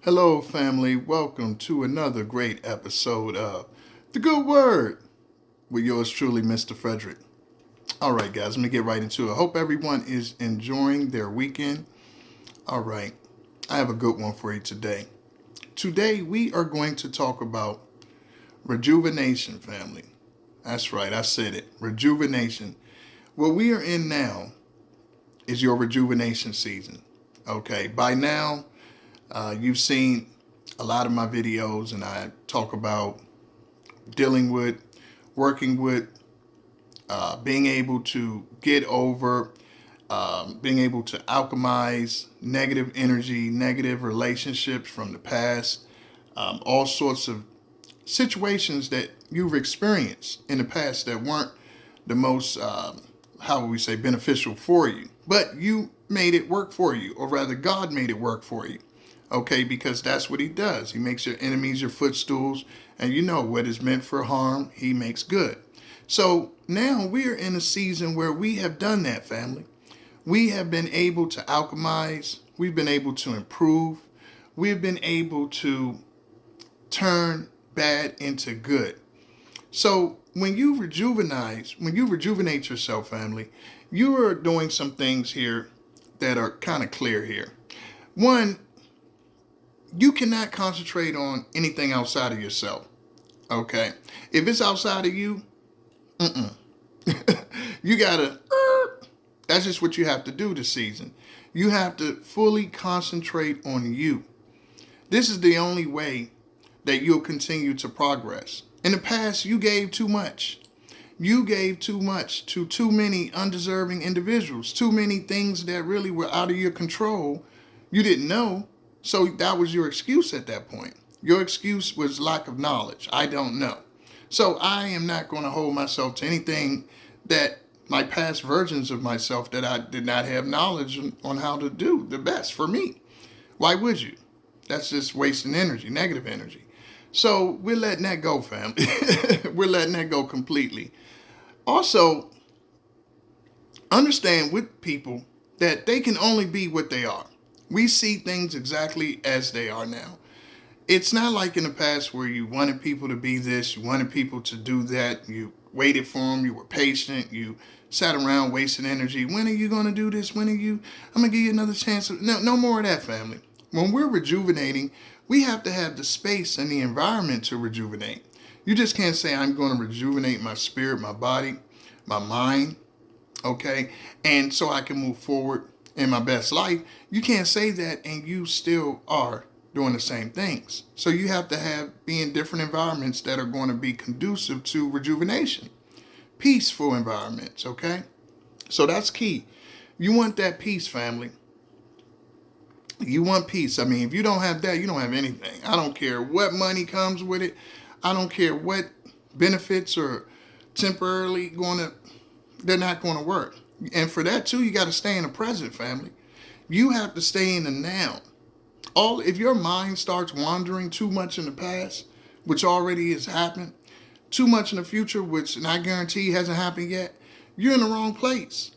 Hello, family. Welcome to another great episode of The Good Word with yours truly, Mr. Frederick. All right, guys, let me get right into it. I hope everyone is enjoying their weekend. All right, I have a good one for you today. Today, we are going to talk about rejuvenation, family. That's right, I said it. Rejuvenation. What we are in now is your rejuvenation season. Okay, by now, you've seen a lot of my videos, and I talk about dealing with, working with, being able to get over, being able to alchemize negative energy, negative relationships from the past, all sorts of situations that you've experienced in the past that weren't the most, how would we say, beneficial for you. But you made it work for you, or rather, God made it work for you. Okay, because that's what he does. He makes your enemies your footstools, and you know what is meant for harm, he makes good. So now we're in a season where we have done that, family. We have been able to alchemize, we've been able to improve, we've been able to turn bad into good. So when you rejuvenate yourself, family, you are doing some things here that are kind of clear here. One, you cannot concentrate on anything outside of yourself. Okay, if it's outside of you, you gotta. That's just what you have to do this season. You have to fully concentrate on you. This is the only way that you'll continue to progress. In the past, you gave too much. You gave too much to too many undeserving individuals, too many things that really were out of your control. You didn't know. So that was your excuse at that point. Your excuse was lack of knowledge. I don't know. So I am not going to hold myself to anything that my past versions of myself that I did not have knowledge on how to do the best for me. Why would you? That's just wasting energy, negative energy. So we're letting that go, family. We're letting that go completely. Also, understand with people that they can only be what they are. We see things exactly as they are now. It's not like in the past where you wanted people to be this, you wanted people to do that, you waited for them, you were patient, you sat around wasting energy. When are you going to do this? I'm going to give you another chance. No more of that, family. When we're rejuvenating, we have to have the space and the environment to rejuvenate. You just can't say, I'm going to rejuvenate my spirit, my body, my mind, okay? And so I can move forward in my best life. You can't say that and you still are doing the same things. So you have to be in different environments that are going to be conducive to rejuvenation. Peaceful environments, okay? So that's key. You want that peace, family. You want peace. I mean, if you don't have that, you don't have anything. I don't care what money comes with it. I don't care what benefits are temporarily they're not going to work. And for that too, you got to stay in the present, family. You have to stay in the now. If your mind starts wandering too much in the past, which already has happened, too much in the future, which and I guarantee hasn't happened yet, you're in the wrong place.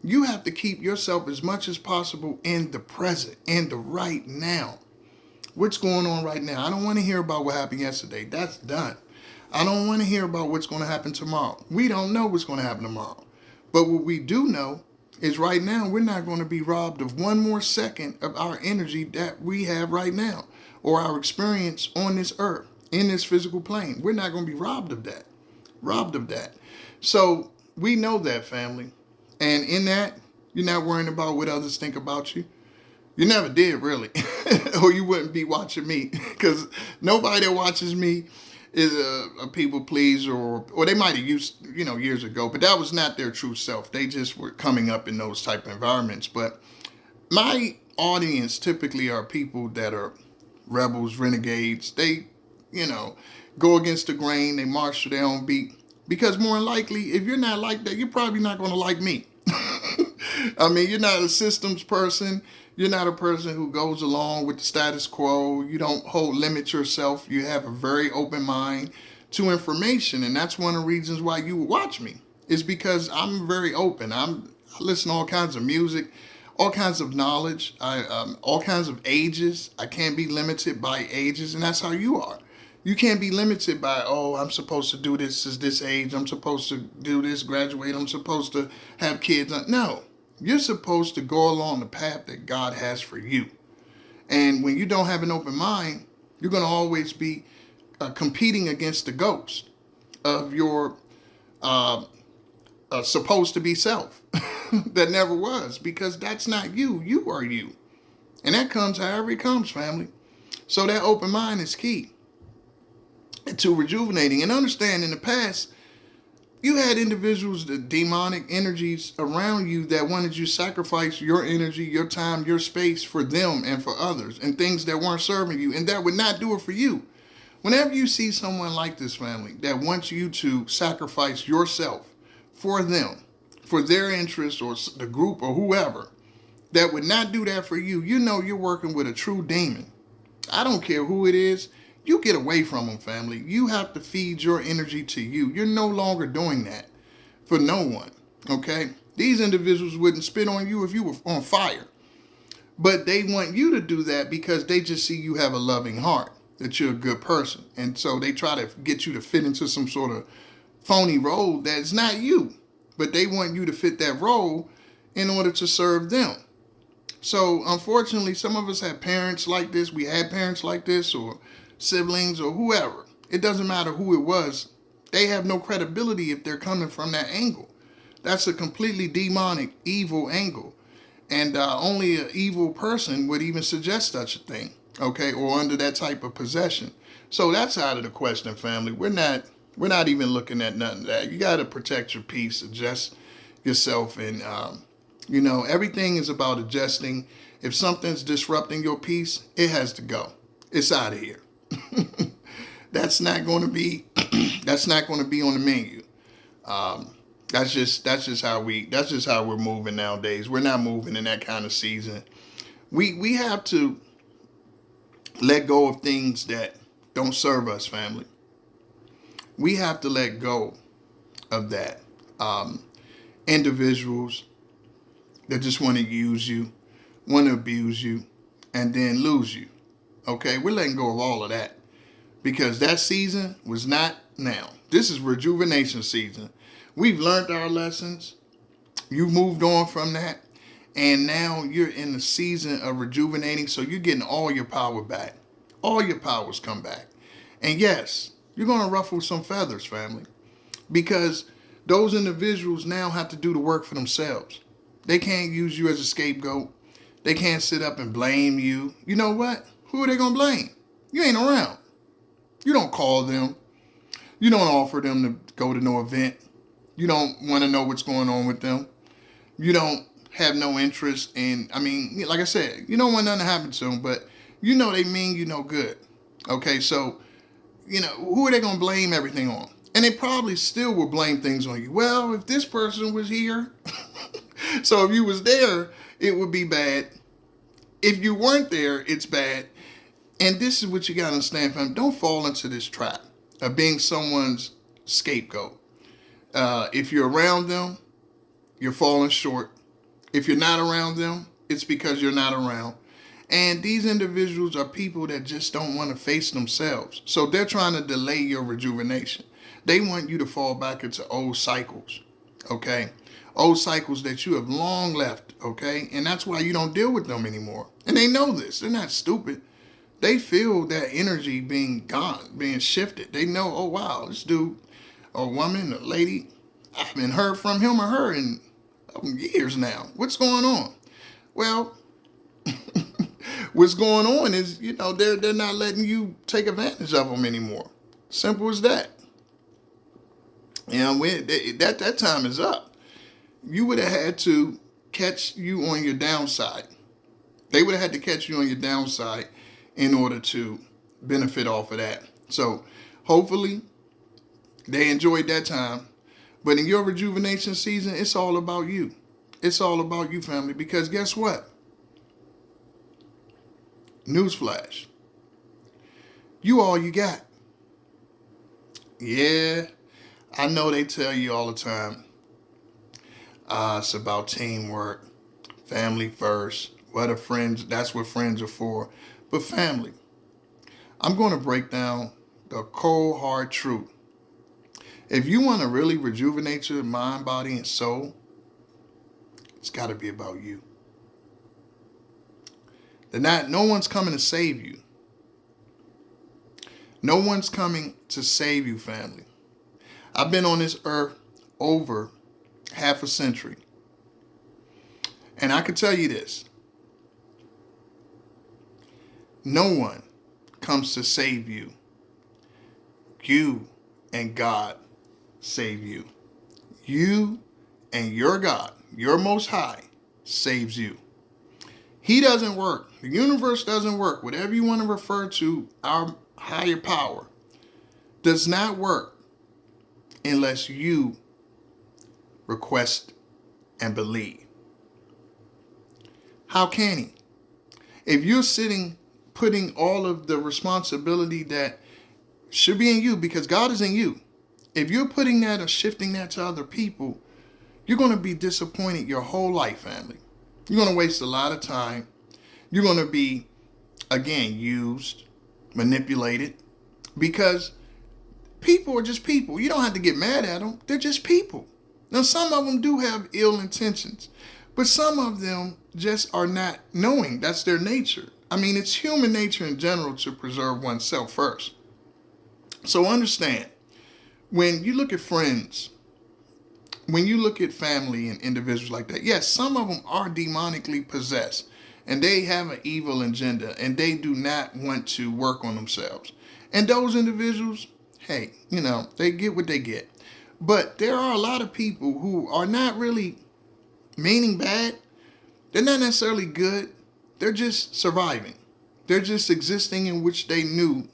You have to keep yourself as much as possible in the present, in the right now. What's going on right now? I don't want to hear about what happened yesterday. That's done. I don't want to hear about what's going to happen tomorrow. We don't know what's going to happen tomorrow. But what we do know is right now we're not going to be robbed of one more second of our energy that we have right now or our experience on this earth, in this physical plane. We're not going to be robbed of that. So we know that, family. And in that, you're not worrying about what others think about you. You never did, really. Or you wouldn't be watching me. Because nobody that watches me is a people pleaser, or they might have used, years ago, but that was not their true self. They just were coming up in those type of environments. But my audience typically are people that are rebels, renegades. They, go against the grain. They march to their own beat. Because more than likely, if you're not like that, you're probably not going to like me. I mean, you're not a systems person. You're not a person who goes along with the status quo. You don't limit yourself. You have a very open mind to information. And that's one of the reasons why you watch me, is because I'm very open. I listen to all kinds of music, all kinds of knowledge, all kinds of ages. I can't be limited by ages, and that's how you are. You can't be limited by, oh, I'm supposed to do this at this age. I'm supposed to do this, graduate. I'm supposed to have kids. No, you're supposed to go along the path that God has for you. And when you don't have an open mind, you're going to always be competing against the ghost of your supposed to be self that never was, because that's not you. You are you. And that comes however it comes, family. So that open mind is key to rejuvenating. And understand, in the past, you had individuals, the demonic energies around you that wanted you to sacrifice your energy, your time, your space for them and for others, and things that weren't serving you, and that would not do it for you. Whenever you see someone like this, family, that wants you to sacrifice yourself for them, for their interests or the group or whoever, that would not do that for you, you know you're working with a true demon. I don't care who it is. You get away from them, family. You have to feed your energy to you. You're no longer doing that for no one, okay? These individuals wouldn't spit on you if you were on fire. But they want you to do that because they just see you have a loving heart, that you're a good person. And so they try to get you to fit into some sort of phony role that's not you. But they want you to fit that role in order to serve them. So unfortunately, some of us have parents like this. We had parents like this, or siblings, or whoever. It doesn't matter who it was. They have no credibility if they're coming from that angle. That's a completely demonic, evil angle. And only an evil person would even suggest such a thing, okay, or under that type of possession. So that's out of the question, family. We're not even looking at none of that. You got to protect your peace, adjust yourself, and everything is about adjusting. If something's disrupting your peace, it has to go. It's out of here. That's not going to be on the menu. That's just how we're moving nowadays. We're not moving in that kind of season. We have to let go of things that don't serve us, family. We have to let go of that. Individuals that just want to use you, want to abuse you, and then lose you. Okay, we're letting go of all of that, because that season was not now. This is rejuvenation season. We've learned our lessons. You've moved on from that. And now you're in the season of rejuvenating. So you're getting all your power back. All your powers come back. And yes, you're going to ruffle some feathers, family, because those individuals now have to do the work for themselves. They can't use you as a scapegoat. They can't sit up and blame you. You know what? Who are they going to blame? You ain't around. You don't call them. You don't offer them to go to no event. You don't want to know what's going on with them. You don't have no interest in, like I said, you don't want nothing to happen to them, but you know they mean you no good. Okay, so, who are they going to blame everything on? And they probably still will blame things on you. Well, if this person was here, so if you was there, it would be bad. If you weren't there, it's bad. And this is what you got to understand, fam. Don't fall into this trap of being someone's scapegoat. If you're around them, you're falling short. If you're not around them, it's because you're not around. And these individuals are people that just don't want to face themselves. So they're trying to delay your rejuvenation. They want you to fall back into old cycles, okay? Old cycles that you have long left, okay? And that's why you don't deal with them anymore. And they know this. They're not stupid. They feel that energy being gone, being shifted. They know, oh, wow, this dude, a woman, a lady, I haven't heard from him or her in years now. What's going on? Well, what's going on is, they're not letting you take advantage of them anymore. Simple as that. That time is up. You would have had to catch you on your downside. They would have had to catch you on your downside in order to benefit off of that. So hopefully they enjoyed that time. But in your rejuvenation season, it's all about you. It's all about you, family, because guess what? Newsflash. You all you got. Yeah, I know they tell you all the time, it's about teamwork, family first. What are friends? That's what friends are for. But family, I'm going to break down the cold, hard truth. If you want to really rejuvenate your mind, body, and soul, it's got to be about you. No one's coming to save you. No one's coming to save you, family. I've been on this earth over half a century. And I can tell you this. No one comes to save you. You and God save you. You and your God, your Most High, saves you. He doesn't work. The universe doesn't work. Whatever you want to refer to, our higher power does not work unless you request and believe. How can he? If you're putting all of the responsibility that should be in you, because God is in you, if you're putting that or shifting that to other people, you're going to be disappointed your whole life, family. You're going to waste a lot of time. You're going to be, again, used, manipulated, because people are just people. You don't have to get mad at them. They're just people. Now, some of them do have ill intentions, but some of them just are not knowing. That's their nature. I mean, it's human nature in general to preserve oneself first. So understand, when you look at friends, when you look at family and individuals like that, yes, some of them are demonically possessed and they have an evil agenda and they do not want to work on themselves. And those individuals, hey, they get what they get. But there are a lot of people who are not really meaning bad. They're not necessarily good. They're just surviving. They're just existing in which they knew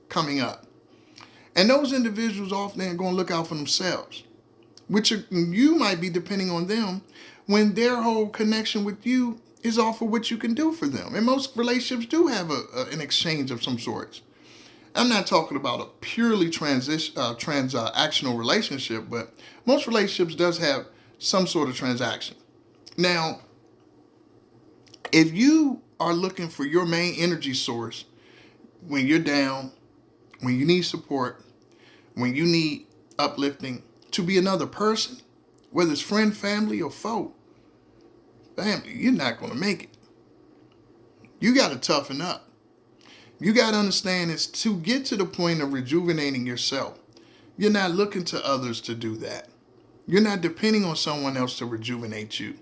coming up. And those individuals often are going to look out for themselves, you might be depending on them when their whole connection with you is off of what you can do for them. And most relationships do have an exchange of some sorts. I'm not talking about a purely transactional relationship, but most relationships does have some sort of transaction. Now, if you are looking for your main energy source when you're down, when you need support, when you need uplifting, to be another person, whether it's friend, family, or foe, family, you're not going to make it. You got to toughen up. You got to understand is to get to the point of rejuvenating yourself, you're not looking to others to do that. You're not depending on someone else to rejuvenate you.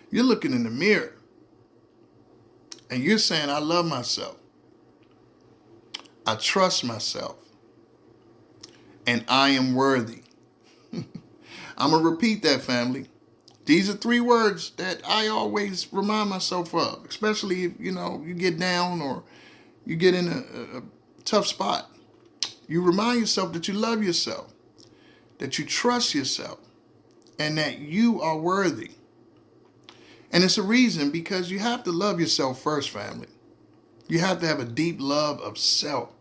You're looking in the mirror and you're saying, I love myself. I trust myself. And I am worthy. I'm going to repeat that, family. These are 3 words that I always remind myself of, especially if, you get down or you get in a tough spot. You remind yourself that you love yourself, that you trust yourself, and that you are worthy. And it's a reason because you have to love yourself first, family. You have to have a deep love of self.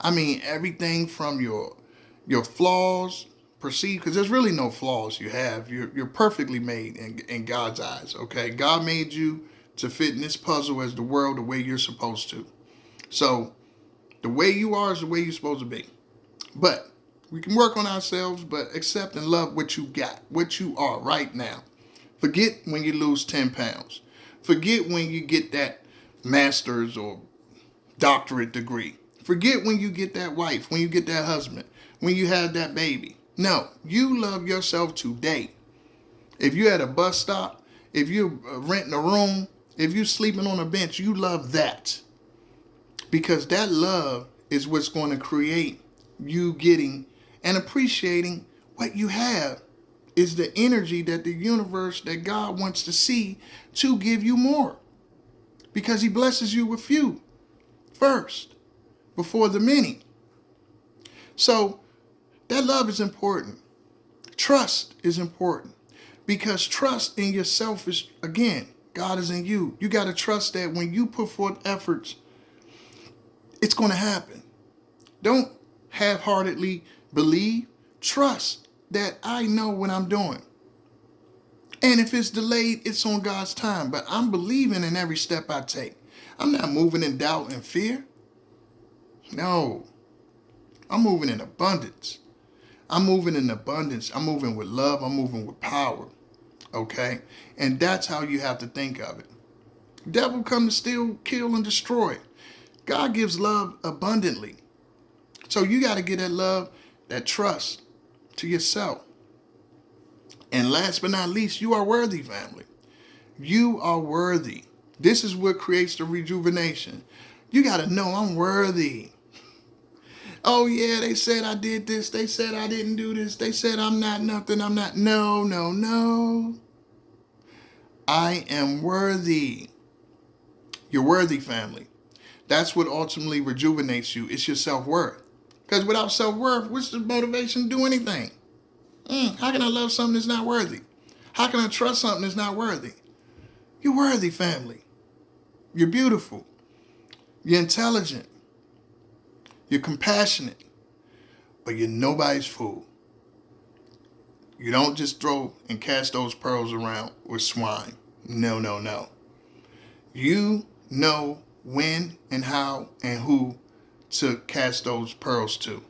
I mean, everything from your flaws, perceived, because there's really no flaws you have. You're perfectly made in God's eyes, okay? God made you to fit in this puzzle as the world the way you're supposed to. So the way you are is the way you're supposed to be. But we can work on ourselves, but accept and love what you got, what you are right now. Forget when you lose 10 pounds. Forget when you get that master's or doctorate degree. Forget when you get that wife, when you get that husband, when you have that baby. No, you love yourself today. If you're at a bus stop, if you're renting a room, if you're sleeping on a bench, you love that. Because that love is what's going to create you getting and appreciating what you have. Is the energy that the universe, that God wants to see to give you more. Because he blesses you with few first before the many. So that love is important. Trust is important. Because trust in yourself is, again, God is in you. You got to trust that when you put forth efforts, it's going to happen. Don't half-heartedly believe. Trust that I know what I'm doing. And if it's delayed, it's on God's time. But I'm believing in every step I take. I'm not moving in doubt and fear. No, I'm moving in abundance. I'm moving in abundance. I'm moving with love. I'm moving with power. Okay? And that's how you have to think of it. Devil come to steal, kill, and destroy. God gives love abundantly. So you got to get that love, that trust to yourself. And last but not least, you are worthy, family. You are worthy. This is what creates the rejuvenation. You got to know I'm worthy. Oh, yeah, they said I did this. They said I didn't do this. They said I'm not nothing. I'm not. No, no, no. I am worthy. You're worthy, family. That's what ultimately rejuvenates you. It's your self-worth. Because without self-worth, what's the motivation to do anything? How can I love something that's not worthy? How can I trust something that's not worthy? You're worthy, family. You're beautiful. You're intelligent. You're compassionate. But you're nobody's fool. You don't just throw and cast those pearls around with swine. No, no, no. You know when and how and who to cast those pearls to.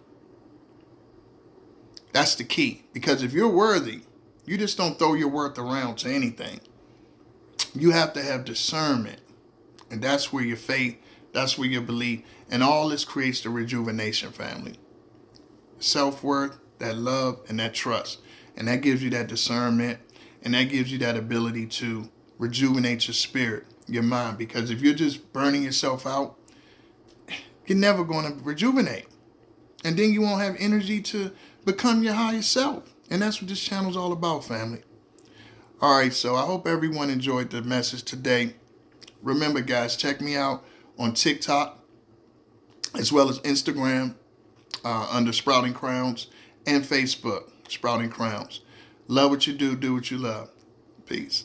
That's the key. Because if you're worthy, you just don't throw your worth around to anything. You have to have discernment. And that's where your faith, that's where your belief, and all this creates the rejuvenation, family. Self-worth, that love, and that trust. And that gives you that discernment, and that gives you that ability to rejuvenate your spirit, your mind. Because if you're just burning yourself out, you're never going to rejuvenate. And then you won't have energy to become your higher self. And that's what this channel's all about, family. All right, so I hope everyone enjoyed the message today. Remember, guys, check me out on TikTok as well as Instagram under Sprouting Crowns, and Facebook, Sprouting Crowns. Love what you do what you love. Peace.